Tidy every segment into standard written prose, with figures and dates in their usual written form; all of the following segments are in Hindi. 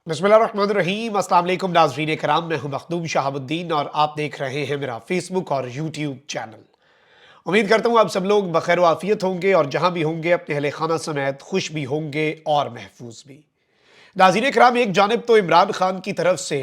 बिस्मिल्लाहिर्रहमानिर्रहीम। अस्सलाम वालेकुम नाज़रीन कराम, मैं हूं मखदूम शहाबुद्दीन और आप देख रहे हैं मेरा फेसबुक और यूट्यूब चैनल। उम्मीद करता हूं आप सब लोग बखैर आफियत होंगे और जहां भी होंगे अपने अहले खाना समेत खुश भी होंगे और महफूज भी। नाज़रीन कराम, एक जानिब तो इमरान खान की तरफ से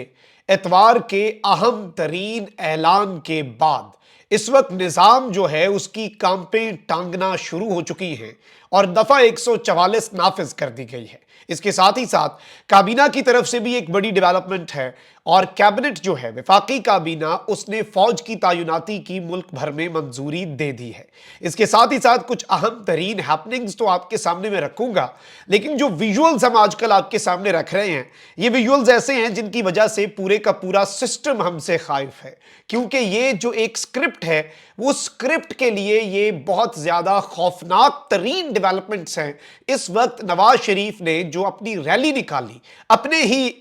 एतवार के अहम तरीन ऐलान के बाद इस वक्त निज़ाम जो है उसकी कांपें टांगना शुरू हो चुकी हैं और दफ़ा 144 नाफिज कर दी गई है। इसके साथ ही साथ काबीना की तरफ से भी एक बड़ी डेवलपमेंट है और कैबिनेट जो है वफाकी काबीना उसने फौज की तायुनाती की मुल्क भर में मंजूरी दे दी है। इसके साथ ही साथ कुछ अहम तरीन हैपनिंग्स तो आपके सामने मैं रखूंगा, लेकिन जो विजुअल्स हम आजकल आपके सामने रख रहे हैं ये विजुअल्स ऐसे हैं जिनकी वजह से पूरे का पूरा सिस्टम हमसे खाइफ है, क्योंकि ये जो एक स्क्रिप्ट है वो स्क्रिप्ट के लिए ये बहुत ज्यादा खौफनाक तरीन डेवलपमेंट्स हैं। इस वक्त नवाज शरीफ ने जो अपनी रैली निकाली अपने ही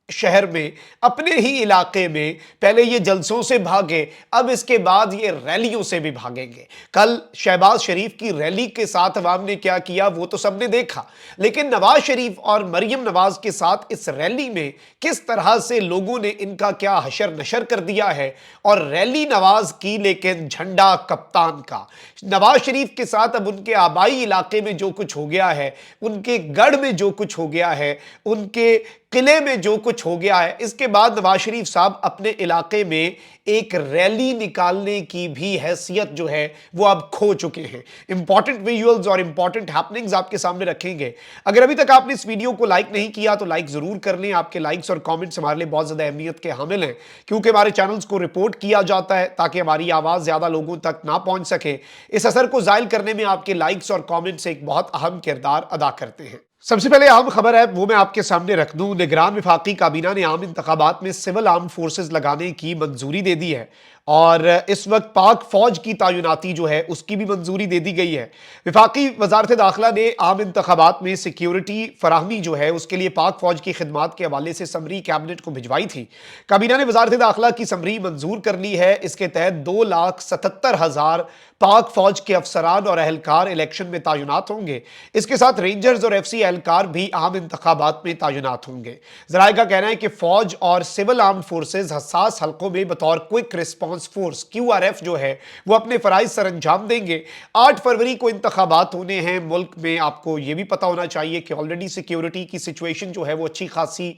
शहर में, अपने ही इलाके में, पहले ये जलसों से भागे, अब इसके बाद ये रैलियों से भी भागेंगे। कल शहबाज शरीफ की रैली के साथ अवाम ने क्या किया वो तो सबने देखा, लेकिन नवाज शरीफ और मरियम नवाज के साथ इस रैली में किस तरह से लोगों ने इनका क्या हशर नशर कर दिया है। और रैली नवाज की लेकिन झंडा कप्तान का। नवाज शरीफ के साथ अब उनके आबाई इलाके में जो कुछ हो गया है, उनके गढ़ में जो कुछ हो गया है, उनके किले में जो कुछ हो गया है, इसके बाद नवाज शरीफ साहब अपने इलाके में एक रैली निकालने की भी हैसियत जो है वो अब खो चुके हैं। इंपॉर्टेंट विजुअल्स और इंपॉर्टेंट हैपनिंग्स आपके सामने रखेंगे। अगर अभी तक आपने इस वीडियो को लाइक नहीं किया तो लाइक जरूर कर लें। आपके लाइक्स और कमेंट्स हमारे लिए बहुत ज्यादा अहमियत के हामिल हैं, क्योंकि हमारे चैनल्स को रिपोर्ट किया जाता है ताकि हमारी आवाज ज्यादा लोगों तक ना पहुंच सके। इस असर को जायल करने में आपके लाइक्स और कॉमेंट्स एक बहुत अहम किरदार अदा करते हैं। सबसे पहले अहम खबर है वो मैं आपके सामने रख दूं। निगरान विफाकी काबीना ने आम इंतखाबात में सिविल आर्म फोर्सेज लगाने की मंजूरी दे दी है और इस वक्त पाक फौज की तायुनाती जो है उसकी भी मंजूरी दे दी गई है। विफाकी वजारत दाखिला ने आम इंतखाबात में सिक्योरिटी फराहमी जो है उसके लिए पाक फौज की खिदमात के हवाले से समरी कैबिनेट को भिजवाई थी। काबीना ने वजारत दाखिला की समरी मंजूर कर ली है। इसके तहत 2,77,000 पाक फौज के अफसरान और अहलकार इलेक्शन में तायुनात होंगे। इसके साथ रेंजर्स और एफसी एहलकार भी आम इंतखाबात में तायुनात होंगे। जराये का कहना है कि फौज और सिविल आर्म फोर्सेज हसास हल्कों में बतौर क्विक रिस्पॉन्स फोर्स QRF जो है वो अपने फराइज सर अंजाम देंगे। 8 फरवरी को इंतखाबात होने हैं मुल्क में। आपको यह भी पता होना चाहिए कि ऑलरेडी सिक्योरिटी की सिचुएशन जो है वो अच्छी खासी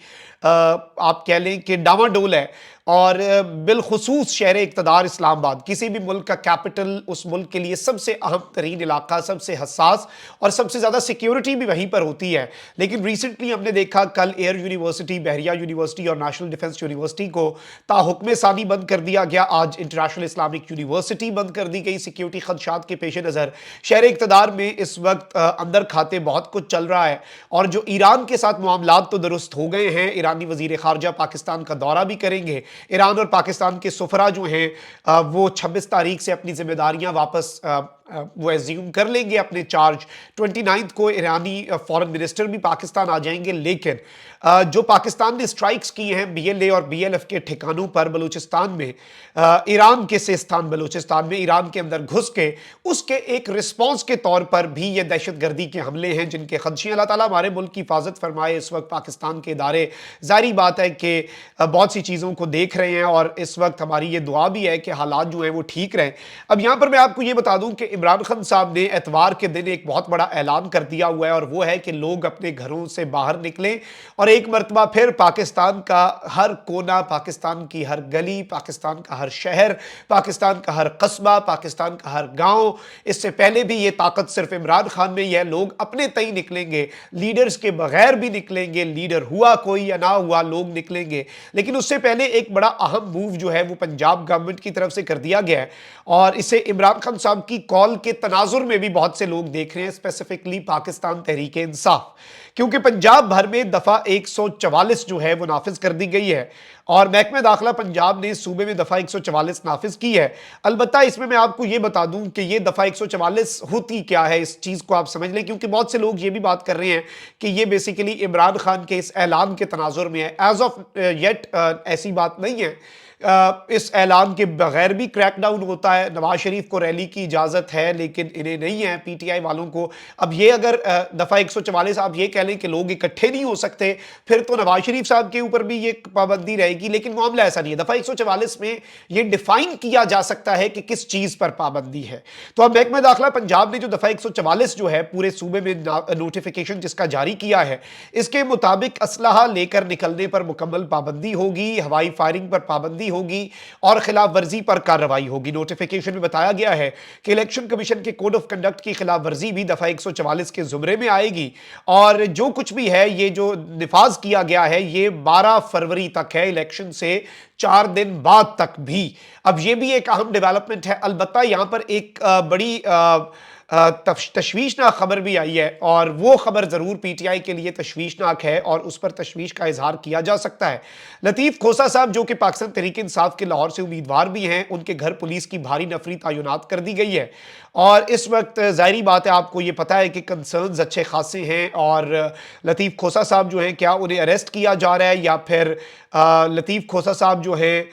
आप कह लें कि डामाडोल है और बिलखुसूस शहर इक़्तिदार इस्लामाबाद किसी भी मुल्क का कैपिटल, उस मुल्क के लिए सबसे अहम तरीन इलाका, सबसे हसास और सबसे ज़्यादा सिक्योरिटी भी वहीं पर होती है। लेकिन रिसेंटली हमने देखा कल एयर यूनिवर्सिटी, बहरिया यूनिवर्सिटी और नेशनल डिफेंस यूनिवर्सिटी को ताहुक्म सानी बंद कर दिया गया। आज इंटरनेशनल इस्लामिक यूनिवर्सिटी बंद कर दी गई। सिक्योरिटी खदशात के पेश नज़र शहर इक़्तिदार में इस वक्त अंदर खाते बहुत कुछ चल रहा है और जो ईरान के साथ मामलात तो दुरुस्त हो गए हैं। ईरानी वज़ीर ख़ारजा पाकिस्तान का दौरा भी करेंगे। ईरान और पाकिस्तान के सुफरा जो हैं वो 26 तारीख से अपनी जिम्मेदारियां वापस वो एज्यूम कर लेंगे अपने चार्ज। 29 को ईरानी फॉरेन मिनिस्टर भी पाकिस्तान आ जाएंगे। लेकिन जो पाकिस्तान ने स्ट्राइक्स की हैं BLA और BLF के ठिकानों पर बलूचिस्तान में, ईरान के सिस्तान बलूचिस्तान में ईरान के अंदर घुस के उसके एक रिस्पॉन्स के तौर पर भी ये दहशतगर्दी के हमले हैं जिनके खदशे अल्लाह ताला हमारे मुल्क की हिफाजत फरमाए। इस वक्त पाकिस्तान के इदारे जाहिर बात है कि बहुत सी चीज़ों को देख रहे हैं और इस वक्त हमारी ये दुआ भी है कि हालात जो हैं वो ठीक रहें। अब यहाँ पर मैं आपको ये बता दूं कि इमरान खान साहब ने एतवार के दिन एक बहुत बड़ा ऐलान कर दिया हुआ है और वो है कि लोग अपने घरों से बाहर निकलें और एक मरतबा फिर पाकिस्तान का हर कोना, पाकिस्तान की हर गली, पाकिस्तान का हर शहर, पाकिस्तान का हर कस्बा, पाकिस्तान का हर गांव, इससे पहले भी ये ताकत सिर्फ इमरान खान में यह लोग अपने तय निकलेंगे, लीडर्स के बगैर भी निकलेंगे। लीडर हुआ कोई या ना हुआ, लोग निकलेंगे। लेकिन उससे पहले एक बड़ा अहम मूव जो है वो पंजाब गवर्नमेंट की तरफ से कर दिया गया है और इसे इमरान खान साहब की कॉल के तनाजुर में भी बहुत से लोग देख रहे हैं, स्पेसिफिकली पाकिस्तान तहरीक इंसाफ, क्योंकि पंजाब भर में दफा 144 जो है वो नाफिज कर दी गई है और महकमे दाखिला पंजाब ने सूबे में दफा 144 नाफिज की है। अलबत्ता इसमें मैं आपको ये बता दूं कि ये दफा 144 होती क्या है, इस चीज को आप समझ लें, क्योंकि बहुत से लोग ये भी बात कर रहे हैं कि ये बेसिकली इमरान खान के इस ऐलान के तनाजुर में है। एज ऑफ येट ऐसी बात नहीं है, इस ऐलान के बगैर भी क्रैकडाउन होता है। नवाज शरीफ को रैली की इजाज़त है लेकिन इन्हें नहीं है, पीटीआई वालों को। अब ये अगर दफ़ा 144 आप ये कह लें कि लोग इकट्ठे नहीं हो सकते, फिर तो नवाज शरीफ साहब के ऊपर भी ये पाबंदी रहेगी, लेकिन मामला ऐसा नहीं है। दफ़ा 144 में ये डिफाइन किया जा सकता है कि किस चीज़ पर पाबंदी है। तो अब महकमा दाखिला पंजाब ने जो दफ़ा 144 जो है पूरे सूबे में नोटिफिकेशन जिसका जारी किया है, इसके मुताबिक असलहा लेकर निकलने पर मुकम्मल पाबंदी होगी, हवाई फायरिंग पर पाबंदी होगी और खिलाफ वर्जी पर कार्रवाई होगी। नोटिफिकेशन में बताया गया है कि इलेक्शन कमीशन के कोड ऑफ कंडक्ट की खिलाफ वर्जी भी दफ़ा 144 के जुमरे में आएगी और जो कुछ भी है, ये जो निफाज किया गया है, ये 12 फरवरी तक है, इलेक्शन से 4 दिन बाद तक भी। अब ये भी एक अहम डेवलपमेंट है। अलबत्ता यहां पर एक बड़ी तशवीशनाक खबर भी आई है और वो खबर ज़रूर पीटीआई के लिए तशवीशनाक है और उस पर तशवीश का इजहार किया जा सकता है। लतीफ़ खोसा साहब जो कि पाकिस्तान तहरीक इंसाफ के लाहौर से उम्मीदवार भी हैं, उनके घर पुलिस की भारी नफरी तैनात कर दी गई है और इस वक्त ज़ाहिरी बात है, आपको ये पता है कि कंसर्न्स अच्छे खासे हैं और लतीफ़ खोसा साहब जो हैं, क्या उन्हें अरेस्ट किया जा रहा है या फिर लतीफ़ खोसा साहब जो हैं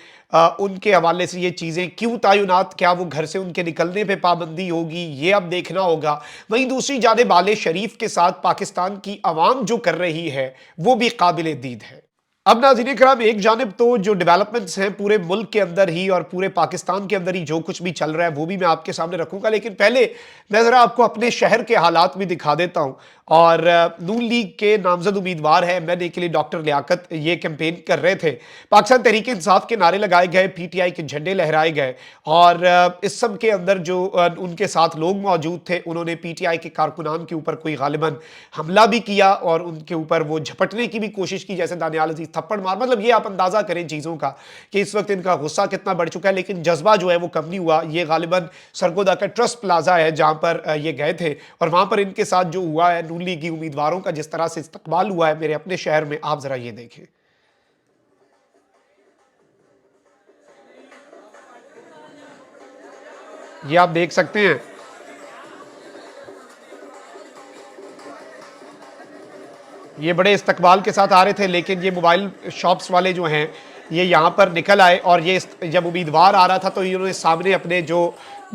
उनके हवाले से ये चीज़ें क्यों तैनात, क्या वो घर से उनके निकलने पे पाबंदी होगी, ये अब देखना होगा। वहीं दूसरी जानिब आले शरीफ के साथ पाकिस्तान की आवाम जो कर रही है वो भी काबिल दीद है। अब नाज़रीन किराम, एक जानिब तो जो डेवलपमेंट्स हैं पूरे मुल्क के अंदर ही और पूरे पाकिस्तान के अंदर ही जो कुछ भी चल रहा है वो भी मैं आपके सामने रखूंगा, लेकिन पहले मैं ज़रा आपको अपने शहर के हालात भी दिखा देता हूं। और नून लीग के नामजद उम्मीदवार है एमएनए के लिए डॉक्टर लियाकत ये कैंपेन कर रहे थे। पाकिस्तान तहरीक इंसाफ के नारे लगाए गए, पीटीआई के झंडे लहराए गए और इस सब के अंदर जो उनके साथ लोग मौजूद थे, उन्होंने पीटीआई के कारकुनान के ऊपर कोई गालिबन हमला भी किया और उनके ऊपर वो झपटने की भी कोशिश की, जैसे दानियाल अजीज थप्पड़ मार। मतलब ये आप अंदाजा करें चीज़ों का कि इस वक्त इनका गुस्सा कितना बढ़ चुका है, लेकिन जज्बा जो है वो कम नहीं हुआ। ये गालिबन सरगोदा का ट्रस्ट प्लाजा है जहां पर ये गए थे और वहां पर इनके साथ जो हुआ है नून लीगी उम्मीदवारों का जिस तरह से इस्तकबाल हुआ है मेरे अपने शहर में, आप जरा ये देखें। ये आप देख सकते हैं, ये बड़े इस्तकबाल के साथ आ रहे थे, लेकिन ये मोबाइल शॉप्स वाले जो हैं ये यहाँ पर निकल आए और ये जब उम्मीदवार आ रहा था तो इन्होंने सामने अपने जो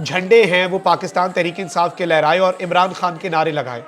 झंडे हैं वो पाकिस्तान तहरीक इंसाफ के लहराए और इमरान खान के नारे लगाए।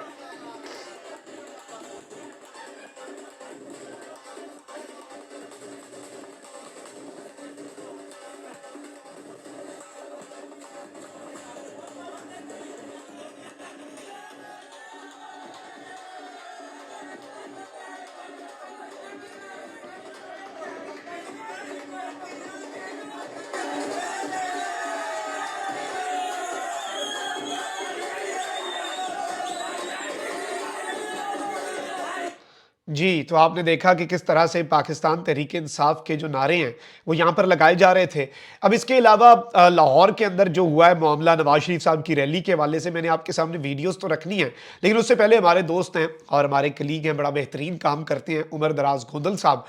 जी, तो आपने देखा कि किस तरह से पाकिस्तान तहरीक इंसाफ के जो नारे हैं वो यहाँ पर लगाए जा रहे थे। अब इसके अलावा लाहौर के अंदर जो हुआ है मामला नवाज शरीफ साहब की रैली के हवाले से, मैंने आपके सामने वीडियोस तो रखनी है, लेकिन उससे पहले हमारे दोस्त हैं और हमारे कलीग हैं, बड़ा बेहतरीन काम करते हैं, उमर दराज गोंदल साहब।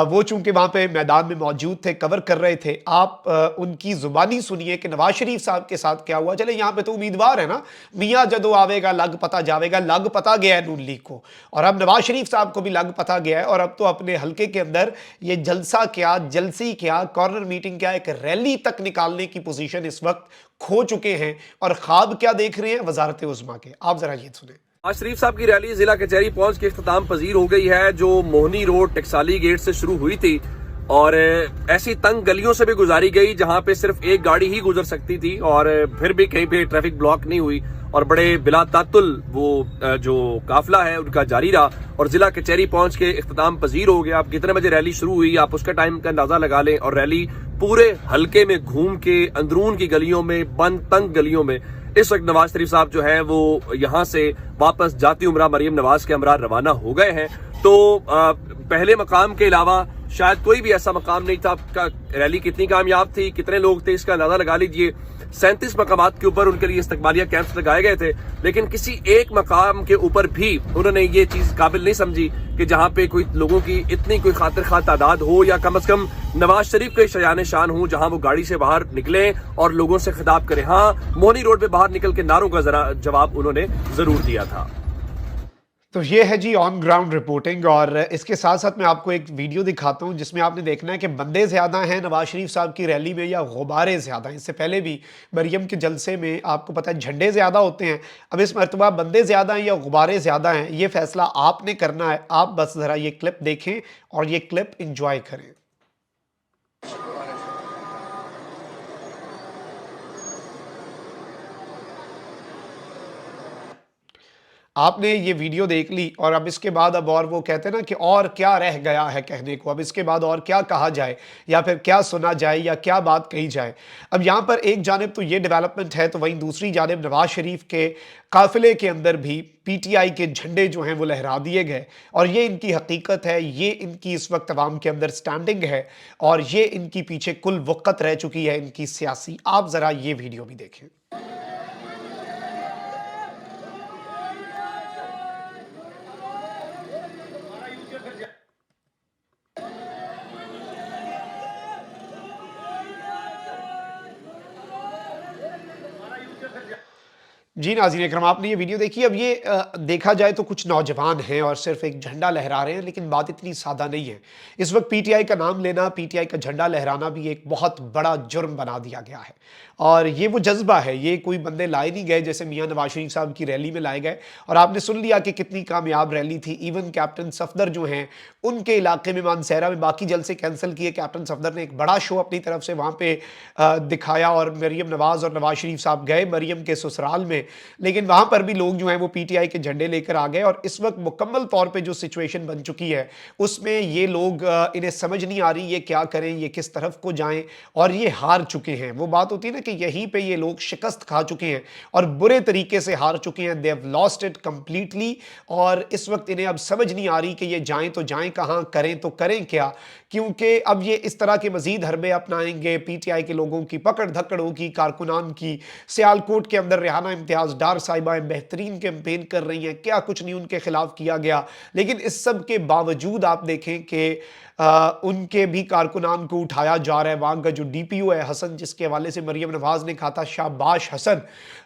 वो चूंकि वहाँ पे मैदान में मौजूद थे, कवर कर रहे थे, आप उनकी ज़ुबानी सुनिए कि नवाज शरीफ साहब के साथ क्या हुआ। चले यहाँ पे तो उम्मीदवार है ना, मियाँ जदों आवेगा लग पता जावेगा, लग पता गया है नून लीग को और अब नवाज शरीफ साहब को भी लग पता गया है और अब तो अपने हल्के के अंदर ये जलसा क्या, जलसी क्या, कॉर्नर मीटिंग क्या, एक रैली तक निकालने की पोजीशन इस वक्त खो चुके हैं और ख्वाब क्या देख रहे हैं वजारत उज़्मा के। आप जरा ये सुने। आज शरीफ साहब की रैली जिला कचहरी पहुंच के इख्तिताम पजीर हो गई है, जो मोहनी रोड टकसाली गेट से शुरू हुई थी और ऐसी तंग गलियों से भी गुजारी गई जहां पे सिर्फ एक गाड़ी ही गुजर सकती थी और फिर भी कहीं पे ट्रैफिक ब्लॉक नहीं हुई और बड़े बिला तातुल वो जो काफिला है उनका जारी रहा और जिला कचहरी पहुंच के इख्तिताम पजीर हो गया। आप कितने बजे रैली शुरू हुई आप उसका टाइम का अंदाजा लगा लें और रैली पूरे हल्के में घूम के अंदरून की गलियों में, बंद तंग गलियों में इस वक्त नवाज शरीफ साहब जो है वो यहाँ से वापस जाती उमरा मरियम नवाज के हमरा रवाना हो गए हैं। तो पहले मकाम के अलावा शायद कोई भी ऐसा मकाम नहीं था। आपका रैली कितनी कामयाब थी, कितने लोग थे, इसका अंदाजा लगा लीजिए। 37 मकामात के ऊपर उनके लिए इस्तकबालिया कैंप्स लगाए गए थे, लेकिन किसी एक मकाम के ऊपर भी उन्होंने ये चीज काबिल नहीं समझी कि जहां पे कोई लोगों की इतनी कोई खातिर खा तादाद हो या कम से कम नवाज शरीफ के शयान शान हो जहां वो गाड़ी से बाहर निकले और लोगों से खिताब करें। हाँ, मोहनी रोड पे बाहर निकल के नारों का जरा जवाब उन्होंने जरूर दिया था। तो ये है जी ऑन ग्राउंड रिपोर्टिंग और इसके साथ साथ मैं आपको एक वीडियो दिखाता हूँ जिसमें आपने देखना है कि बंदे ज़्यादा हैं नवाज शरीफ साहब की रैली में या गुब्बारे ज़्यादा हैं। इससे पहले भी मरियम के जलसे में आपको पता है झंडे ज़्यादा होते हैं। अब इस मरतबा बंदे ज़्यादा हैं या गुब्बारे ज़्यादा हैं, ये फैसला आपने करना है। आप बस ज़रा ये क्लिप देखें और ये क्लिप इंजॉय करें। आपने ये वीडियो देख ली और अब इसके बाद अब और वो कहते हैं ना कि और क्या रह गया है कहने को, अब इसके बाद और क्या कहा जाए या फिर क्या सुना जाए या क्या बात कही जाए। अब यहाँ पर एक जानिब तो ये डेवलपमेंट है, तो वहीं दूसरी जानिब नवाज शरीफ के काफिले के अंदर भी पीटीआई के झंडे जो हैं वो लहरा दिए गए और ये इनकी हकीकत है, ये इनकी इस वक्त अवाम के अंदर स्टैंडिंग है और ये इनकी पीछे कुल वक़्त रह चुकी है इनकी सियासी। आप ज़रा ये वीडियो भी देखें। जी नाज़रीन इकराम, आपने ये वीडियो देखी। अब ये देखा जाए तो कुछ नौजवान हैं और सिर्फ एक झंडा लहरा रहे हैं, लेकिन बात इतनी सादा नहीं है। इस वक्त पीटीआई का नाम लेना, पीटीआई का झंडा लहराना भी एक बहुत बड़ा जुर्म बना दिया गया है और ये वो जज्बा है, ये कोई बंदे लाए नहीं गए जैसे मियाँ नवाज शरीफ साहब की रैली में लाए गए। और आपने सुन लिया कि कितनी कामयाब रैली थी। इवन कैप्टन सफदर जो हैं उनके इलाके में मानसहरा में बाकी जलसे कैंसिल किए, कैप्टन सफदर ने एक बड़ा शो अपनी तरफ से वहाँ पे दिखाया और मरीम नवाज और नवाज शरीफ साहब गए मरीम के ससुराल में, लेकिन वहां पर भी लोग जो हैं वो पीटीआई के झंडे लेकर आ गए और इस वक्त मुकम्मल तौर पे जो सिचुएशन बन चुकी है उसमें ये लोग इन्हें समझ नहीं आ रही ये क्या करें, ये किस तरफ को जाएं और ये हार चुके हैं। वो बात होती है ना कि यहीं पे ये लोग शिकस्त खा चुके हैं और बुरे तरीके से हार चुके हैं। They have lost it completely और इस वक्त इन्हें अब समझ नहीं आ रही कि ये जाएं तो जाएं कहां, करें तो करें क्या, क्योंकि अब ये इस तरह के मजीद हरबे अपनाएंगे। पीटीआई के लोगों की पकड़ धकड़ होगी, कारकुनान की। सियालकोट के अंदर रेहाना इम्तियाज डार साहिबाएं बेहतरीन कैंपेन कर रही हैं, क्या कुछ नहीं उनके खिलाफ किया गया, लेकिन इस सब के बावजूद आप देखें कि उनके भी कारकुनान को उठाया जा रहा है। वहाँ का जो डीपीओ है हसन, जिसके हवाले से मरीम नवाज ने कहा था शाबाश हसन,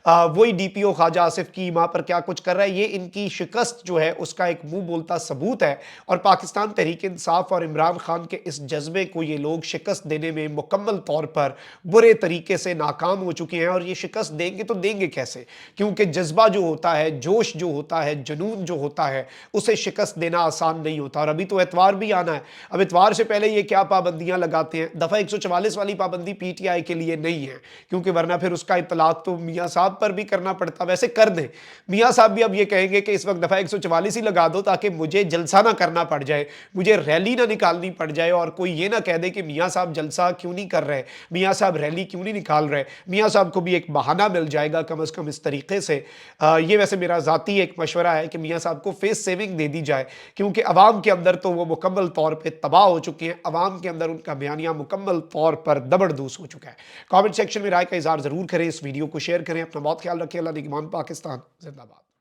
वही डीपीओ ख्वाजा आसिफ की वहाँ पर क्या कुछ कर रहा है, ये इनकी शिकस्त जो है उसका एक मुंह बोलता सबूत है। और पाकिस्तान तहरीक इंसाफ और इमरान खान के इस जज्बे को ये लोग शिकस्त देने में मुकम्मल तौर पर बुरे तरीके से नाकाम हो चुके हैं। और ये शिकस्त देंगे तो देंगे कैसे, क्योंकि जज्बा जो होता है, जोश जो होता है, जुनून जो होता है, उसे शिकस्त देना आसान नहीं होता। और अभी तो एतवार भी आना है। अब इतवार से पहले ये क्या पाबंदियां लगाते हैं। दफ़ा 144 वाली पाबंदी पीटीआई के लिए नहीं है, क्योंकि वरना फिर उसका इतलाक तो मियाँ साहब पर भी करना पड़ता। वैसे कर दें, मियाँ साहब भी अब ये कहेंगे कि इस वक्त दफ़ा 144 ही लगा दो ताकि मुझे जलसा ना करना पड़ जाए, मुझे रैली ना निकालनी पड़ जाए और कोई ये ना कह दे कि मियाँ साहब जलसा क्यों नहीं कर रहे, मियाँ साहब रैली क्यों नहीं निकाल रहे। मियाँ साहब को भी एक बहाना मिल जाएगा कम अज़ कम इस तरीके से। ये वैसे मेरा ज़ाती एक मशवरा है कि मियाँ साहब को फेस सेविंग दे दी जाए, क्योंकि अवाम के अंदर तो वो मुकम्मल तौर पर तबाह हो चुकी हैं। अवाम के अंदर उनका बयानिया मुकम्मल तौर पर दबड़दूस हो चुका है। कमेंट सेक्शन में राय का इज़हार ज़रूर करें, इस वीडियो को शेयर करें। अपना बहुत ख्याल रखें। अल्लाह निगहबान। पाकिस्तान जिंदाबाद।